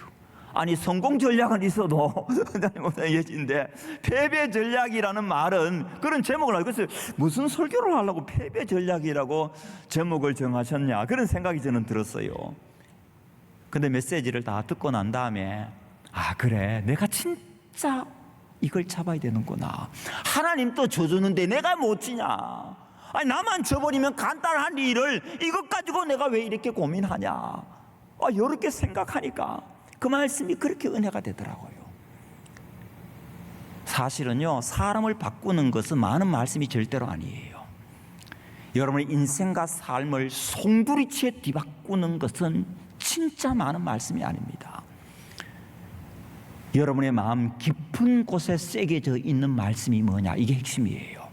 아니 성공 전략은 있어도 담임 목사님 예지인데 패배 전략이라는 말은 그런 제목을 알고 있어요. 무슨 설교를 하려고 패배 전략이라고 제목을 정하셨냐 그런 생각이 저는 들었어요. 근데 메시지를 다 듣고 난 다음에 그래 내가 진짜 이걸 잡아야 되는구나. 하나님 또 줘주는데 내가 못 지냐. 아니 나만 줘버리면 간단한 일을 이것 가지고 내가 왜 이렇게 고민하냐. 이렇게 생각하니까 그 말씀이 그렇게 은혜가 되더라고요. 사실은요 사람을 바꾸는 것은 많은 말씀이 절대로 아니에요. 여러분의 인생과 삶을 송두리째 뒤바꾸는 것은 진짜 많은 말씀이 아닙니다. 여러분의 마음 깊은 곳에 새겨져 있는 말씀이 뭐냐 이게 핵심이에요.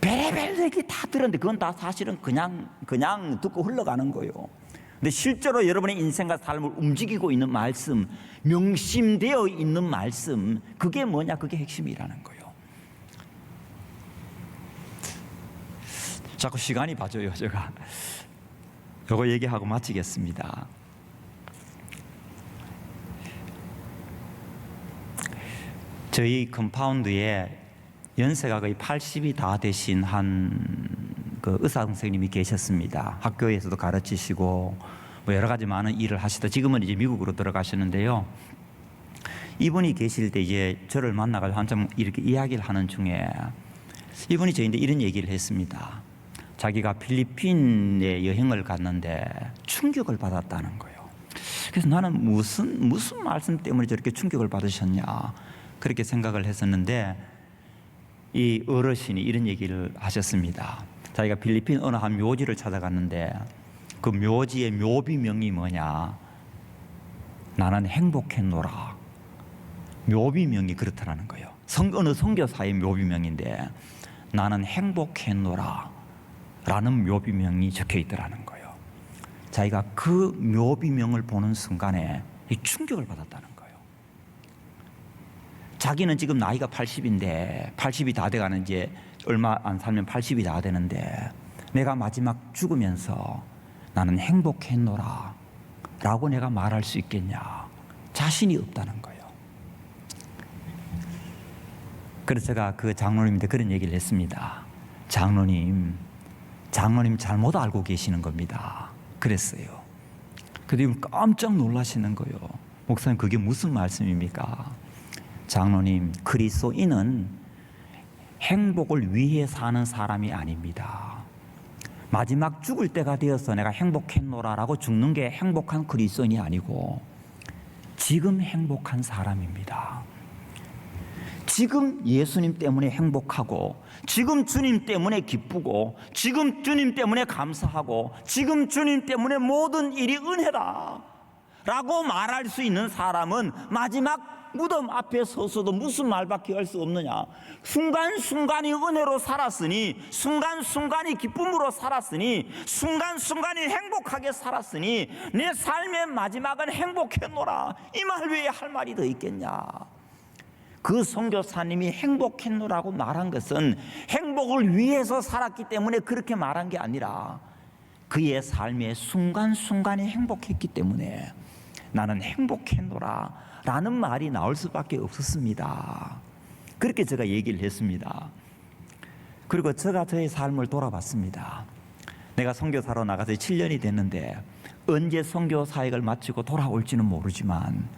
별의별 얘기 다 들었는데 그건 다 사실은 그냥 듣고 흘러가는 거예요. 근데 실제로 여러분의 인생과 삶을 움직이고 있는 말씀, 명심되어 있는 말씀, 그게 뭐냐? 그게 핵심이라는 거예요. 자꾸 시간이 봐줘요. 제가 이거 얘기하고 마치겠습니다. 저희 컴파운드에 연세가 거의 80이 다 되신 그 의사 선생님이 계셨습니다. 학교에서도 가르치시고 여러 가지 많은 일을 하시다 지금은 이제 미국으로 들어가셨는데요. 이분이 계실 때 이제 저를 만나가지고 한참 이렇게 이야기를 하는 중에 이분이 저희한테 이런 얘기를 했습니다. 자기가 필리핀에 여행을 갔는데 충격을 받았다는 거예요. 그래서 나는 무슨 말씀 때문에 저렇게 충격을 받으셨냐 그렇게 생각을 했었는데 이 어르신이 이런 얘기를 하셨습니다. 자기가 필리핀 어느 한 묘지를 찾아갔는데 그 묘지의 묘비명이 뭐냐? 나는 행복했노라. 묘비명이 그렇다라는 거예요. 어느 선교사의 묘비명인데 나는 행복했노라 라는 묘비명이 적혀 있더라는 거예요. 자기가 그 묘비명을 보는 순간에 충격을 받았다는 거예요. 자기는 지금 나이가 80인데 80이 다 돼가는 이제 얼마 안 살면 80이 다 되는데 내가 마지막 죽으면서 나는 행복했노라 라고 내가 말할 수 있겠냐. 자신이 없다는 거예요. 그래서 제가 그 장로님한테 그런 얘기를 했습니다. 장로님 잘못 알고 계시는 겁니다. 그랬어요. 그런데 깜짝 놀라시는 거예요. 목사님 그게 무슨 말씀입니까? 장로님 그리스도인은 행복을 위해 사는 사람이 아닙니다. 마지막 죽을 때가 되어서 내가 행복했노라라고 죽는 게 행복한 그리스도인이 아니고 지금 행복한 사람입니다. 지금 예수님 때문에 행복하고 지금 주님 때문에 기쁘고 지금 주님 때문에 감사하고 지금 주님 때문에 모든 일이 은혜다 라고 말할 수 있는 사람은 마지막 무덤 앞에 서서도 무슨 말밖에 할 수 없느냐. 순간순간이 은혜로 살았으니 순간순간이 기쁨으로 살았으니 순간순간이 행복하게 살았으니 내 삶의 마지막은 행복했노라. 이 말 외에 할 말이 더 있겠냐. 그 선교사님이 행복했노라고 말한 것은 행복을 위해서 살았기 때문에 그렇게 말한 게 아니라 그의 삶의 순간순간이 행복했기 때문에 나는 행복했노라 라는 말이 나올 수밖에 없었습니다. 그렇게 제가 얘기를 했습니다. 그리고 제가 저의 삶을 돌아봤습니다. 내가 선교사로 나가서 7년이 됐는데 언제 선교 사역을 마치고 돌아올지는 모르지만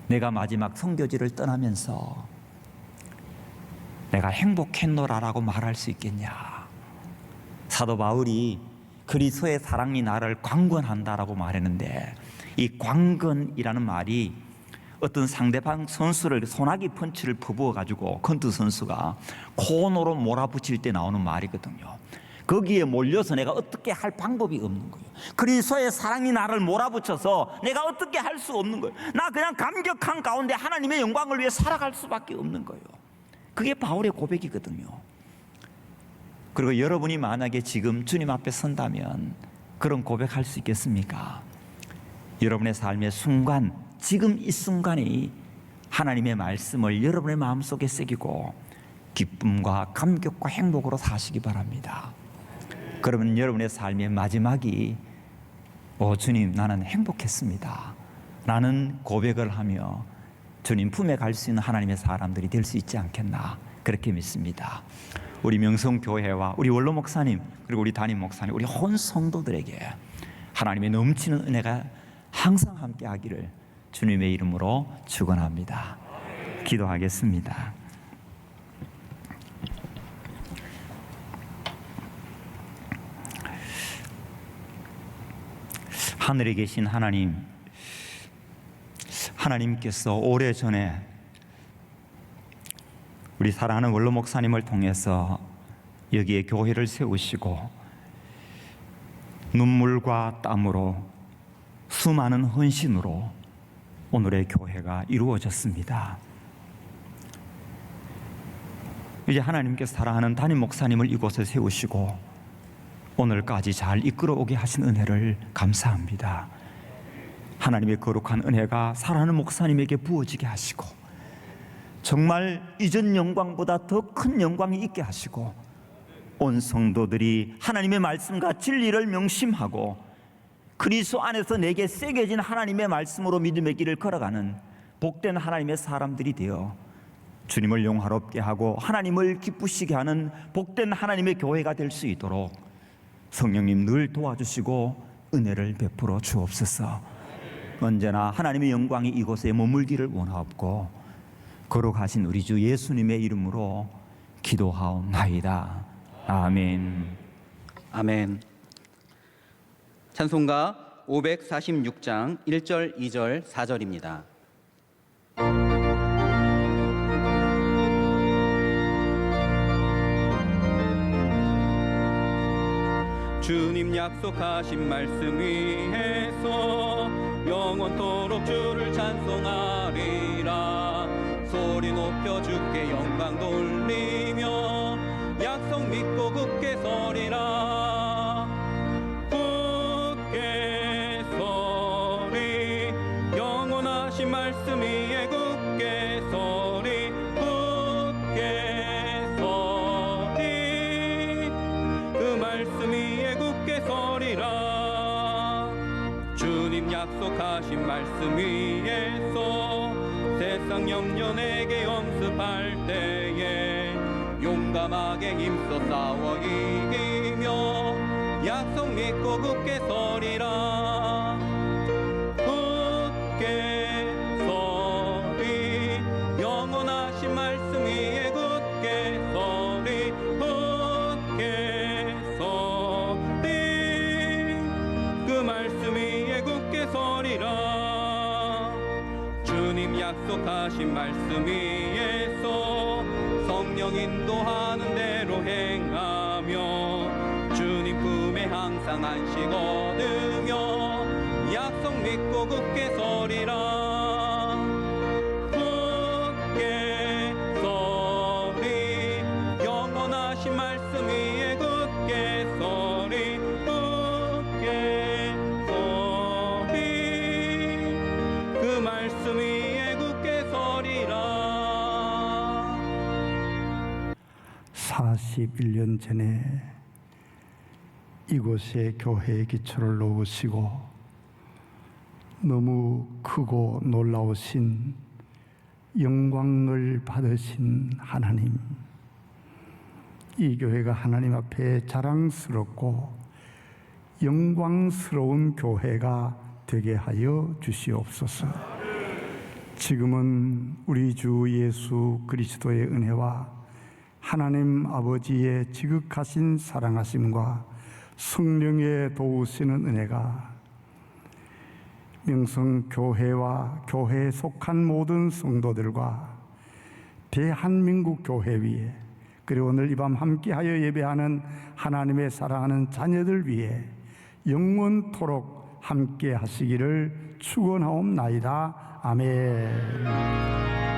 내가 마지막 선교지를 떠나면서 내가 행복했노라라고 말할 수 있겠냐. 사도 바울이 그리스도의 사랑이 나를 강권한다라고 말했는데 이 강권이라는 말이 어떤 상대방 선수를 소나기 펀치를 퍼부어 가지고 컨트 선수가 코너로 몰아붙일 때 나오는 말이거든요. 거기에 몰려서 내가 어떻게 할 방법이 없는 거예요. 그리스도의 사랑이 나를 몰아붙여서 내가 어떻게 할 수 없는 거예요. 나 그냥 감격한 가운데 하나님의 영광을 위해 살아갈 수밖에 없는 거예요. 그게 바울의 고백이거든요. 그리고 여러분이 만약에 지금 주님 앞에 선다면 그런 고백할 수 있겠습니까? 여러분의 삶의 순간, 지금 이 순간이 하나님의 말씀을 여러분의 마음속에 새기고 기쁨과 감격과 행복으로 사시기 바랍니다. 그러면 여러분의 삶의 마지막이 주님 나는 행복했습니다 라는 고백을 하며 주님 품에 갈 수 있는 하나님의 사람들이 될 수 있지 않겠나 그렇게 믿습니다. 우리 명성교회와 우리 원로 목사님 그리고 우리 담임 목사님 우리 온 성도들에게 하나님의 넘치는 은혜가 항상 함께 하기를 주님의 이름으로 축원합니다. 기도하겠습니다. 하늘에 계신 하나님, 하나님께서 오래전에 우리 사랑하는 원로 목사님을 통해서 여기에 교회를 세우시고 눈물과 땀으로 수많은 헌신으로 오늘의 교회가 이루어졌습니다. 이제 하나님께서 사랑하는 담임 목사님을 이곳에 세우시고 오늘까지 잘 이끌어오게 하신 은혜를 감사합니다. 하나님의 거룩한 은혜가 사랑하는 목사님에게 부어지게 하시고 정말 이전 영광보다 더 큰 영광이 있게 하시고 온 성도들이 하나님의 말씀과 진리를 명심하고 그리스도 안에서 내게 새겨진 하나님의 말씀으로 믿음의 길을 걸어가는 복된 하나님의 사람들이 되어 주님을 영화롭게 하고 하나님을 기쁘시게 하는 복된 하나님의 교회가 될 수 있도록 성령님 늘 도와주시고 은혜를 베풀어 주옵소서. 언제나 하나님의 영광이 이곳에 머물기를 원하옵고 거룩하신 우리 주 예수님의 이름으로 기도하옵나이다. 아멘. 아멘. 찬송가 546장 1절, 2절, 4절입니다. 주님 약속하신 말씀 위에서 영원토록 주를 찬송하리라. 소리 높여 주께 영광 돌리며 약속 믿고 굳게 서리라. 굳게 서리 영원하신 말씀 위에 굳게 서리. 굳게 서리 그 말씀 위에 굳게 서리라. 주님 약속하신 말씀 위에서 세상 염려 내게 엄습할 때에 용감하게 힘써 싸워 이기며 약속 믿고 굳게 서리라. 굳게 서리 영원하신 말씀 위에 굳게 서리. 굳게 서리 그 말씀 위에 굳게 서리라. 주님 약속하신 말씀 위에서 성령 인도하는 대로 행하며 주님 품에 항상 안식 얻으며 약속 믿고 굳게 서리라. 굳게 서리 영원하신 말씀 위에 굳게 서리. 굳게 서리 그 말씀 위에 굳게 서리라. 41년 전에 이곳에 교회의 기초를 놓으시고 너무 크고 놀라우신 영광을 받으신 하나님, 이 교회가 하나님 앞에 자랑스럽고 영광스러운 교회가 되게 하여 주시옵소서. 지금은 우리 주 예수 그리스도의 은혜와 하나님 아버지의 지극하신 사랑하심과 성령의 도우시는 은혜가 명성교회와 교회에 속한 모든 성도들과 대한민국 교회 위에, 그리고 오늘 이 밤 함께하여 예배하는 하나님의 사랑하는 자녀들 위에 영원토록 함께 하시기를 축원하옵나이다. 아멘.